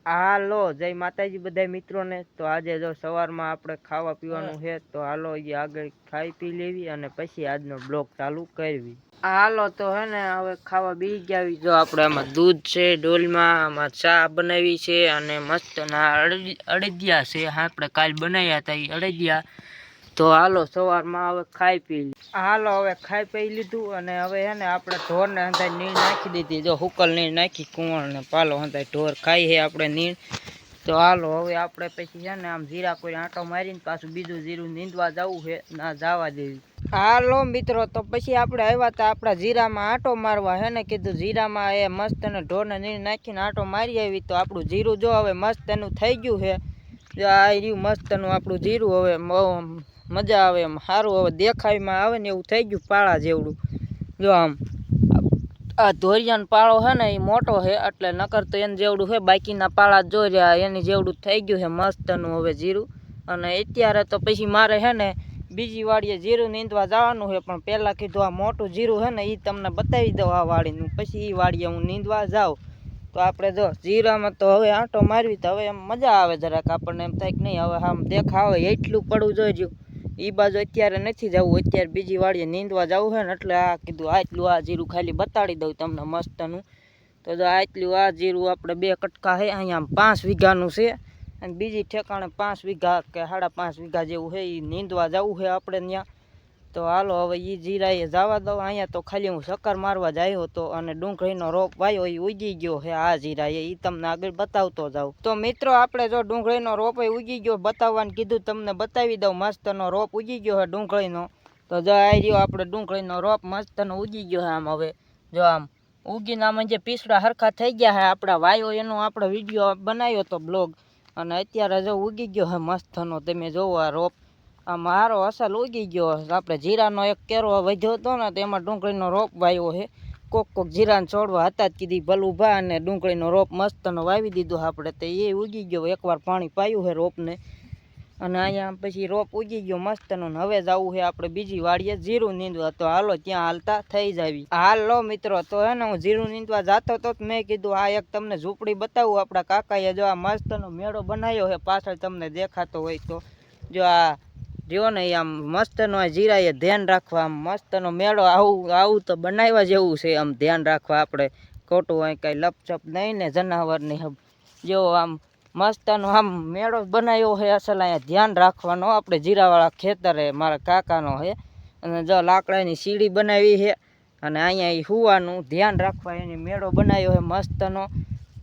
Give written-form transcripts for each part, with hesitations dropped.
હાલો જય માતાજી બધા મિત્રોને। તો આજે જો સવારમાં આપણે ખાવા પીવાનું છે, તો હાલો એ આગળ ખાઈ પી લેવી અને પછી આજનો બ્લોગ ચાલુ કરવી। હાલો તો હે ને હવે ખાવા બી ગયા। જો આપણે આમાં દૂધ છે ડોલમાં, આમાં ચા બનાવી છે અને મસ્ત ના અડદિયા છે। આપણે કાલ બનાવ્યા હતા એ અડદિયા। તો હાલો સવારમાં હવે ખાઈ પી હાલો હવે ખાઈ પી લીધું અને હવે હે ને આપણે ઢોરને અંદર નીણ નાખી દીધી। જો હુકલ નીણ નાખી, કુંવળ ને પાલો અંદર ઢોર ખાઈ છે આપણે નીણ। તો હાલો હવે આપણે પછી છે ને આમ જીરા કોઈ આંટો મારીને પાછું બીજું જીરું નીંદવા જવું છે, ના જવા દેવી। હાલો મિત્રો તો પછી આપણે આવ્યા હતા આપણા જીરામાં આંટો મારવા। હે ને કીધું જીરામાં એ મસ્ત ને ઢોરને નીણ નાખીને આંટો મારી આવી। તો આપણું જીરું જો હવે મસ્ત એનું થઈ ગયું છે। જો આ રહ્યું મસ્ત નું આપણું જીરું, હવે મજા આવે એમ સારું, હવે દેખાયમાં આવે ને એવું થઈ ગયું પાળા જેવડું। જો આમ આ ધોરિયાનો પાળો છે ને એ મોટો છે, એટલે નકર તો એને જેવડું છે, બાકીના પાળા જોઈ રહ્યા એની જેવડું થઈ ગયું છે મસ્તનું હવે જીરું। અને અત્યારે તો પછી મારે છે ને બીજી વાડીએ જીરું નીંદવા જવાનું છે, પણ પહેલાં કીધું આ મોટું જીરું છે ને એ તમને બતાવી દઉં આ વાડીનું, પછી એ વાડીએ હું નીંદવા જાઉં। તો આપણે જો જીરામાં તો હવે આંટો મારવી તો હવે એમ મજા આવે જરાક, આપણને એમ થાય કે નહીં હવે આમ દેખાવે એટલું પડવું જોઈજો। એ બાજુ અત્યારે નથી જવું, અત્યારે બીજી વાડીએ નીંદવા જવું છે ને, એટલે આ કીધું આટલું આ જીરું ખાલી બતાડી દઉં તમને મસ્તનું। તો જો આટલું આ જીરું આપણે 2 કટકા છે, અહીંયા 5 વીઘાનું છે અને બીજી ઠેકાણે 5 વીઘા કે 5.5 વીઘા જેવું છે, એ નીંદવા જવું છે આપણે ત્યાં। તો હાલો હવે એ જીરાએ જવા દઉં। અહીંયા તો ખાલી હું ચક્કર મારવા જ આવ્યો હતો અને ડુંગળીનો રોપ વાયો એ ઉગી ગયો છે આ જીરાએ, એ તમને આગળ બતાવતો જાઉં। તો મિત્રો આપણે જો ડુંગળીનો રોપ ઉગી ગયો, બતાવવાનું કીધું તમને બતાવી દઉં, મસ્તનો રોપ ઉગી ગયો છે ડુંગળીનો। તો જો આ રહ્યો આપણે ડુંગળીનો રોપ મસ્તનો ઉગી ગયો છે આમ। હવે જો આમ ઉગીને આમાં જે પીસડા હરખા થઈ ગયા છે આપણા વાયો, એનો આપણે વિડીયો બનાવ્યો હતો બ્લોગ, અને અત્યારે જો ઉગી ગયો છે મસ્તનો, તમે જોવો આ રોપ આ મારો અસલ ઉગી ગયો। આપણે જીરાનો એક કેરો વધ્યો હતો ને, તો એમાં ડુંગળીનો રોપ વાવ્યો છે। કોક જીરાને છોડવા હતા જ કીધી ભલ ઉભા અને ડુંગળીનો રોપ મસ્તનો વાવી દીધો આપણે, તો એ ઉગી ગયો। એકવાર પાણી પાયું છે રોપને અને અહીંયા પછી રોપ ઉગી ગયો મસ્તનો। હવે જવું છે આપણે બીજી વાડીએ જીરું નીંદવા, તો હાલો ત્યાં હાલતા થઈ જાવી। હાલો મિત્રો તો હે ને હું જીરું નીંદવા જતો હતો, મેં કીધું આ એક તમને ઝૂંપડી બતાવું। આપણા કાકાએ જો આ મસ્તનો મેળો બનાવ્યો છે, પાછળ તમને દેખાતો હોય તો જો આ જો ને આમ મસ્તનો આ જીરાએ ધ્યાન રાખવા, આમ મસ્તનો મેળો આવું તો બનાવ્યા જેવું છે, આમ ધ્યાન રાખવા આપણે ખોટું અહીં કાંઈ લપચપ નહીં ને જનાવરની હબ જો આમ મસ્તનો આમ મેળો બનાવ્યો છે અસલ, અહીંયા ધ્યાન રાખવાનો આપણે જીરાવાળા ખેતરે મારા કાકાનો છે। અને જો લાકડાની સીડી બનાવી છે અને અહીંયા એ હુવાનું ધ્યાન રાખવા એની મેળો બનાવ્યો છે મસ્તનો।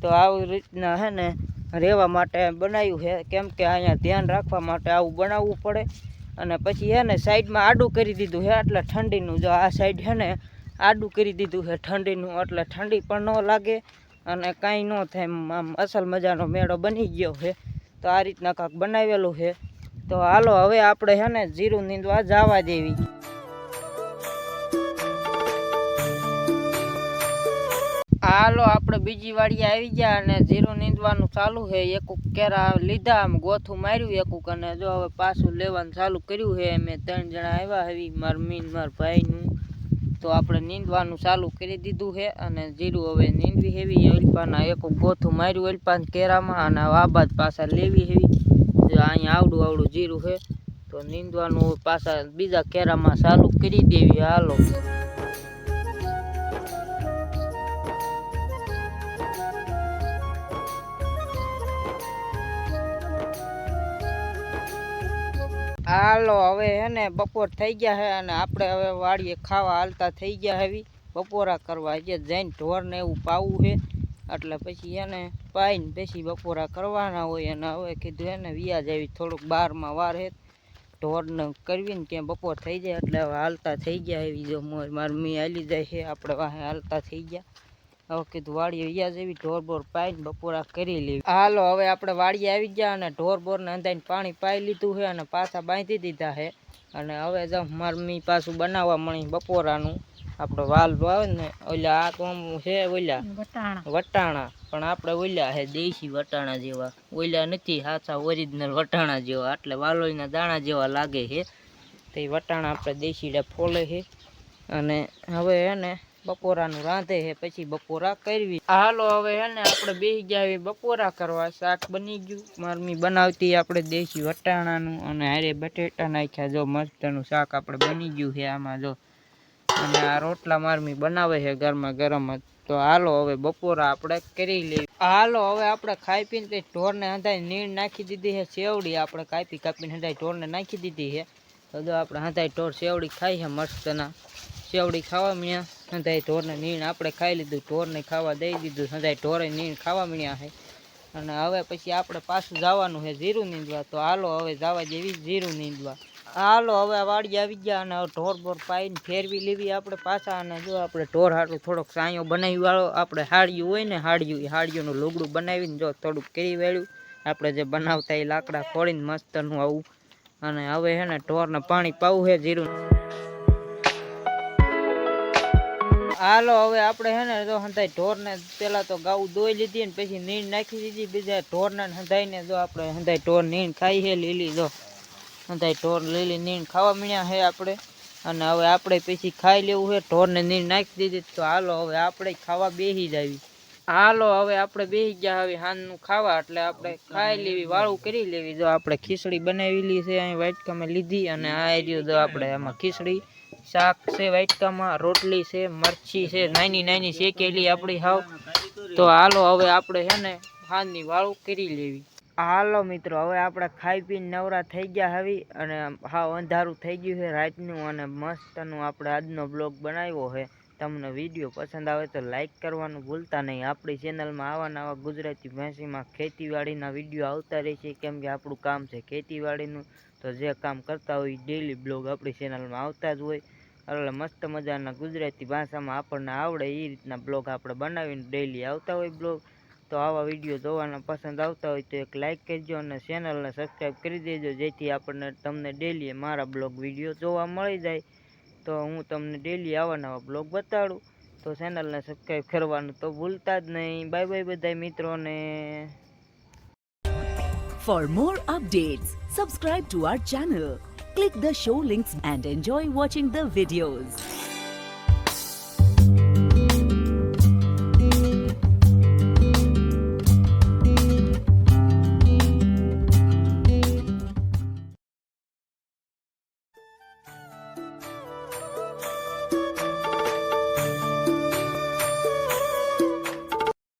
તો આવી રીતના છે ને રહેવા માટે બનાવ્યું છે, કેમ કે અહીંયા ધ્યાન રાખવા માટે આવું બનાવવું પડે। અને પછી છે ને સાઈડમાં આડું કરી દીધું છે એટલે ઠંડીનું, જો આ સાઈડ છે ને આડું કરી દીધું છે ઠંડીનું, એટલે ઠંડી પણ ન લાગે અને કાંઈ ન થાય, આમ અસલ મજાનો મેળો બની ગયો છે। તો આ રીતના કાંક બનાવેલું છે। તો હાલો હવે આપણે છે ને જીરું નીંદવા જવા દેવી। હાલો આપણે બીજી વાડીએ આવી ગયા અને જીરું નીંદવાનું ચાલુ છે। એકુક કેરા લીધા, આમ ગોથું માર્યું એકુક, અને જો હવે પાછું લેવાનું ચાલુ કર્યું છે। મેં 3 જણા આવ્યા હવે, મારા મીન મારા ભાઈનું, તો આપણે નીંદવાનું ચાલુ કરી દીધું છે અને જીરું હવે નીંદવી હેવી। અલ્પાના એકુક ગોથું માર્યું અલ્પાન કેરામાં, અને આ બાદ પાછા લેવી હેવી। જો અહીંયા આવડું જીરું છે, તો નીંદવાનું પાછા બીજા કેરામાં ચાલુ કરી દેવી। હાલો હાલો હવે હે ને બપોર થઈ ગયા છે અને આપણે હવે વાડીએ ખાવા હાલતા થઈ ગયા હેવી, બપોરા કરવા જે જઈને ઢોરને એવું પાવું છે, એટલે પછી એને પાઈને પછી બપોરા કરવાના હોય। અને હવે કીધું એને વ્યાજ આવી થોડુંક બહારમાં વાર હે ઢોરને કરવી ને ક્યાં બપોર થઈ જાય, એટલે હવે હાલતા થઈ ગયા એવી। જો મારી મી હાલી જાય છે, આપણે વાહે હાલતા થઈ ગયા। હવે કીધું વાડીએ વ્યાજ એવી ઢોર બોર પાઈને બપોરા કરી લેવી। હાલો હવે આપણે વાડીએ આવી ગયા અને ઢોર બોરને અંધાઈને પાણી પાઈ લીધું છે અને પાછા બાંધી દીધા છે। અને હવે જો મારી મી પાછું બનાવવા મળી બપોરાનું, આપણે વાલ આવે ને ઓલા આ તો આમ છે ઓલા વટાણા, પણ આપણે ઓલા છે દેશી વટાણા જેવા, ઓલા નથી સાચા ઓરિજિનલ વટાણા જેવા, એટલે વાલોઈના દાણા જેવા લાગે છે। તો એ વટાણા આપણે દેશીડા ફોલે છે। અને હવે એને બપોરાનું રાંધે છે, પછી બપોરા કરવી. હાલો હવે હે ને આપણે બેસી ગયા બપોરા કરવા. શાક બની ગયું, મમ્મી બનાવતી આપણે દેશી વટાણાનું, અને હારે બટેટા નાખ્યા. જો મસ્તનું શાક આપણે બની ગયું છે આમાં જો. અને આ રોટલા મમ્મી બનાવે છે ગરમા ગરમ જ. તો હાલો હવે બપોરા આપણે કરી લઈએ. હાલો હવે આપણે ખાઈ પીને તે ઢોરને હંધાઈ નીણ નાખી દીધી છે. સેવડી આપણે કાપીને હંધાઈ ઢોરને નાખી દીધી છે. તો જો આપણે હંધાઈ ઢોર સેવડી ખાઈ છે મસ્તના. સેવડી ખાવા મળ્યા, હંધાઈ ઢોરને નીણ આપણે ખાઈ લીધું, ઢોરને ખાવા દઈ દીધું, હંધાઈ ઢોરે નીણ ખાવા મળ્યા છે. અને હવે પછી આપણે પાછું જવાનું છે જીરું નીંદવા. તો હાલો હવે જવા જેવી જીરું નીંદવા. હાલો હવે વાડી આવી ગયા અને ઢોર બોર પાઈને ફેરવી લેવી આપણે પાછા. અને જો આપણે ઢોર હાટું થોડોક સાંયો બનાવી વાળો આપણે હાડિયું હોય ને, હાડિયુંનું લુગડું બનાવીને જો થોડુંક કરી વેળ્યું આપણે જે બનાવતા એ લાકડા ખોળીને મસ્તનું આવું. અને હવે હે ને ઢોરને પાણી પાવું છે જીરું. હાલો હવે આપણે હે ને જો હંધાઈ ઢોરને પેલા તો ગાઉ દોઈ લીધી ને પછી નીણ નાખી દીધી. બીજા ઢોરને હંધાઈને જો આપણે હંધાઈ ઢોર નીણ ખાઈ છે લીલી. જો હંધાઈ ઢોર લીલી નીણ ખાવા મળ્યા છે આપણે. અને હવે આપણે પછી ખાઈ લેવું છે. ઢોરને નીણ નાખી દીધી. તો હાલો હવે આપણે ખાવા બેસી જાવી. હાલો હવે આપણે બેસી ગયા હવે હાનનું ખાવા. એટલે આપણે ખાઈ લેવી, વાળું કરી લેવી. જો આપણે ખીચડી બનાવેલી છે અહીં વાટકામાં લીધી. અને આ રહ્યું જો આપણે એમાં ખીચડી, શાક છે વાટકામાં, રોટલી છે, મરચી છે નાની નાની શેકેલી આપણી હાવ. તો હાલો હવે આપણે છે ને હાનની વાળું કરી લેવી. હાલો મિત્રો હવે આપણે ખાઈ પીને નવરા થઈ ગયા હવે. અને હાવ અંધારું થઈ ગયું છે રાતનું. અને મસ્તનું આપણે આજનો બ્લોગ બનાવ્યો છે. તમને વિડીયો પસંદ આવે તો લાઈક કરવાનું ભૂલતા નહીં. આપણી ચેનલમાં આવા નવા ગુજરાતી ભાષામાં ખેતીવાડીના વિડીયો આવતા રહેશે. કેમ કે આપણું કામ છે ખેતીવાડીનું. તો જે કામ કરતા હોય ડેલી બ્લોગ આપણી ચેનલમાં આવતા જ હોય. એટલે મસ્ત મજાના ગુજરાતી ભાષામાં આપણને આવડે એ રીતના બ્લોગ આપણે બનાવીને ડેલી આવતા હોય બ્લોગ. તો આવા વિડીયો જોવાના પસંદ આવતા હોય તો એક લાઈક કરજો અને ચેનલને સબસ્ક્રાઈબ કરી દેજો, જેથી આપણને તમને ડેલી મારા બ્લોગ વિડીયો જોવા મળી જાય. તો હું તમને ડેલી આવા નવા બ્લોગ બતાડું. તો ચેનલને સબસ્ક્રાઈબ કરવાનું તો ભૂલતા જ નહીં. બાય બાય બધા મિત્રોને. For more updates, subscribe to our channel, click the show links and enjoy watching the videos.